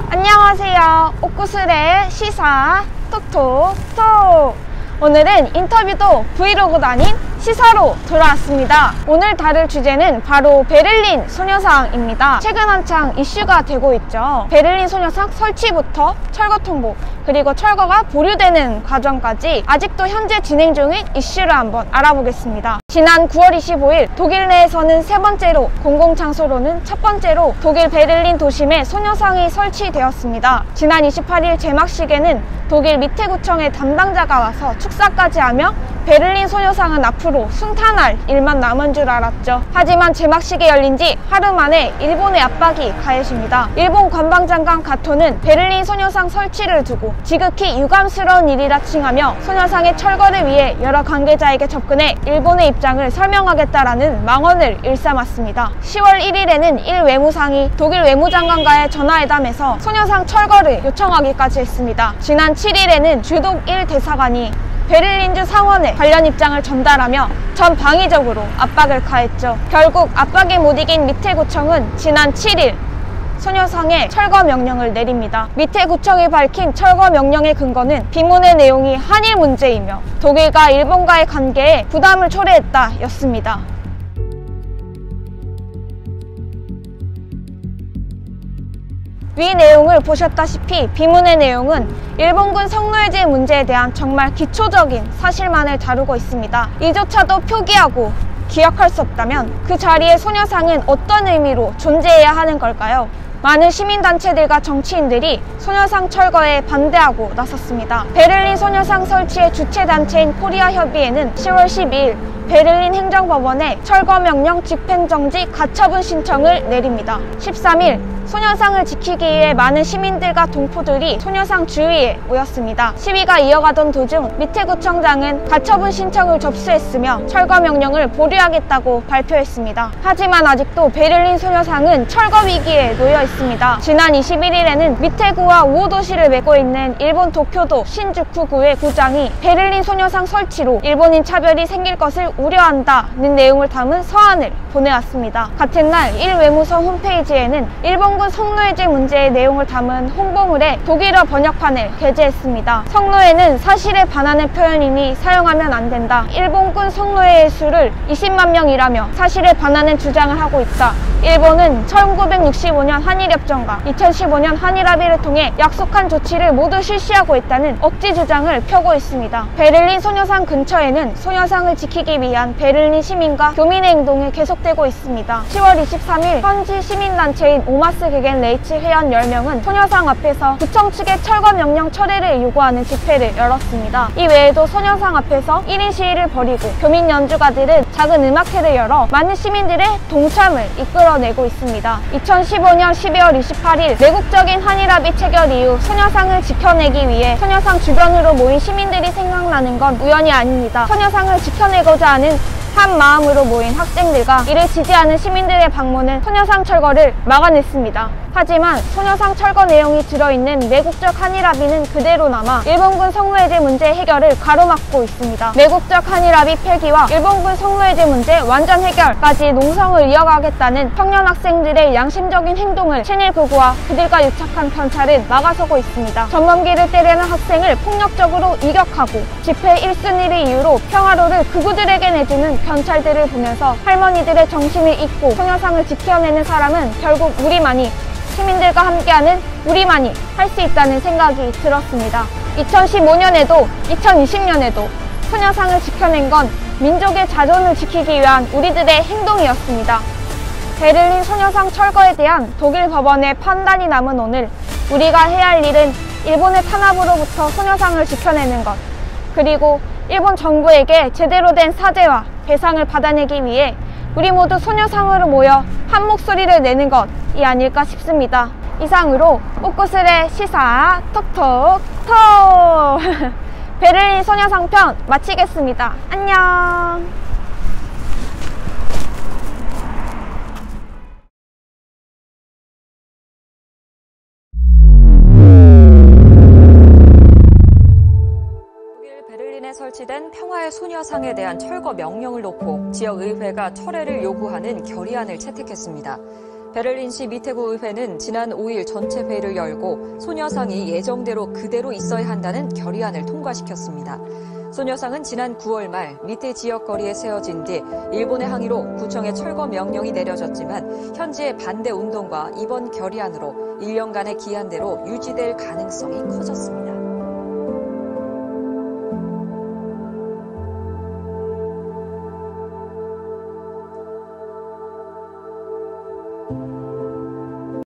안녕하세요. 옥구슬의 시사 톡톡톡. 오늘은 인터뷰도 브이로그도 아닌 시사로 돌아왔습니다. 오늘 다룰 주제는 바로 베를린 소녀상입니다. 최근 한창 이슈가 되고 있죠. 베를린 소녀상 설치부터 철거 통보, 그리고 철거가 보류되는 과정까지 아직도 현재 진행 중인 이슈를 한번 알아보겠습니다. 지난 9월 25일 독일 내에서는 세 번째로, 공공장소로는 첫 번째로 독일 베를린 도심에 소녀상이 설치되었습니다. 지난 28일 개막식에는 독일 미테구청의 담당자가 와서 축사까지 하며 베를린 소녀상은 앞으로 순탄할 일만 남은 줄 알았죠. 하지만 개막식이 열린 지 하루 만에 일본의 압박이 가해집니다. 일본 관방장관 가토는 베를린 소녀상 설치를 두고 지극히 유감스러운 일이라 칭하며 소녀상의 철거를 위해 여러 관계자에게 접근해 일본의 입장을 설명하겠다라는 망언을 일삼았습니다. 10월 1일에는 일 외무상이 독일 외무장관과의 전화회담에서 소녀상 철거를 요청하기까지 했습니다. 지난 7일에는 주독 1 대사관이 베를린주 상원에 관련 입장을 전달하며 전방위적으로 압박을 가했죠. 결국 압박에 못 이긴 미테구청은 지난 7일 소녀상의 철거 명령을 내립니다. 미테구청이 밝힌 철거 명령의 근거는 비문의 내용이 한일 문제이며 독일과 일본과의 관계에 부담을 초래했다 였습니다. 위 내용을 보셨다시피 비문의 내용은 일본군 성노예제 문제에 대한 정말 기초적인 사실만을 다루고 있습니다. 이조차도 표기하고 기억할 수 없다면 그 자리에 소녀상은 어떤 의미로 존재해야 하는 걸까요? 많은 시민단체들과 정치인들이 소녀상 철거에 반대하고 나섰습니다. 베를린 소녀상 설치의 주체단체인 코리아협의회는 10월 12일 베를린 행정법원에 철거 명령 집행정지 가처분 신청을 내립니다. 13일 소녀상을 지키기 위해 많은 시민들과 동포들이 소녀상 주위에 모였습니다. 시위가 이어가던 도중 미테구청장은 가처분 신청을 접수했으며 철거 명령을 보류하겠다고 발표했습니다. 하지만 아직도 베를린 소녀상은 철거 위기에 놓여 있습니다. 지난 21일에는 미테구와 우호도시를 맺고 있는 일본 도쿄도 신주쿠구의 구장이 베를린 소녀상 설치로 일본인 차별이 생길 것을 우려한다는 내용을 담은 서한을 보내왔습니다. 같은 날 일 외무성 홈페이지에는 일본군 성노예제 문제의 내용을 담은 홍보물에 독일어 번역판을 게재했습니다. 성노예는 사실에 반하는 표현이니 사용하면 안 된다. 일본군 성노예의 수를 20만 명이라며 사실에 반하는 주장을 하고 있다. 일본은 1965년 한일협정과 2015년 한일합의를 통해 약속한 조치를 모두 실시하고 있다는 억지 주장을 펴고 있습니다. 베를린 소녀상 근처에는 소녀상을 지키기 위한 베를린 시민과 교민의 행동이 계속되고 있습니다. 10월 23일 현지 시민단체인 오마스 게겐 레이츠 회원 10명은 소녀상 앞에서 구청 측의 철거 명령 철회를 요구하는 집회를 열었습니다. 이 외에도 소녀상 앞에서 1인 시위를 벌이고 교민 연주가들은 작은 음악회를 열어 많은 시민들의 동참을 이끌어내고 있습니다. 2015년 12월 28일 내국적인 한일합의 체결 이후 소녀상을 지켜내기 위해 소녀상 주변으로 모인 시민들이 생각나는 건 우연이 아닙니다. 소녀상을 지켜내고자 하는 한 마음으로 모인 학생들과 이를 지지하는 시민들의 방문은 소녀상 철거를 막아냈습니다. 하지만 소녀상 철거 내용이 들어있는 내국적 한일합의는 그대로 남아 일본군 성노예제 문제 해결을 가로막고 있습니다. 내국적 한일합의 폐기와 일본군 성노예제 문제 완전 해결까지 농성을 이어가겠다는 청년 학생들의 양심적인 행동을 친일 극우와 그들과 유착한 경찰은 막아서고 있습니다. 전범기를 때리는 학생을 폭력적으로 이격하고 집회 1순위를 이유로 평화로를 극우들에게 내주는 경찰들을 보면서 할머니들의 정신을 잊고 소녀상을 지켜내는 사람은 결국 우리만이, 시민들과 함께하는 우리만이 할 수 있다는 생각이 들었습니다. 2015년에도 2020년에도 소녀상을 지켜낸 건 민족의 자존을 지키기 위한 우리들의 행동이었습니다. 베를린 소녀상 철거에 대한 독일 법원의 판단이 남은 오늘 우리가 해야 할 일은 일본의 탄압으로부터 소녀상을 지켜내는 것, 그리고 일본 정부에게 제대로 된 사죄와 배상을 받아내기 위해 우리 모두 소녀상으로 모여 한 목소리를 내는 것이 아닐까 싶습니다. 이상으로 옥구슬의 시사 톡톡톡 베를린 소녀상 편 마치겠습니다. 안녕. 베를린에 설치된 평화의 소녀상에 대한 철거 명령을 놓고 지역의회가 철회를 요구하는 결의안을 채택했습니다. 베를린시 미테구 의회는 지난 5일 전체 회의를 열고 소녀상이 예정대로 그대로 있어야 한다는 결의안을 통과시켰습니다. 소녀상은 지난 9월 말 미테 지역 거리에 세워진 뒤 일본의 항의로 구청에 철거 명령이 내려졌지만 현지의 반대 운동과 이번 결의안으로 1년간의 기한대로 유지될 가능성이 커졌습니다.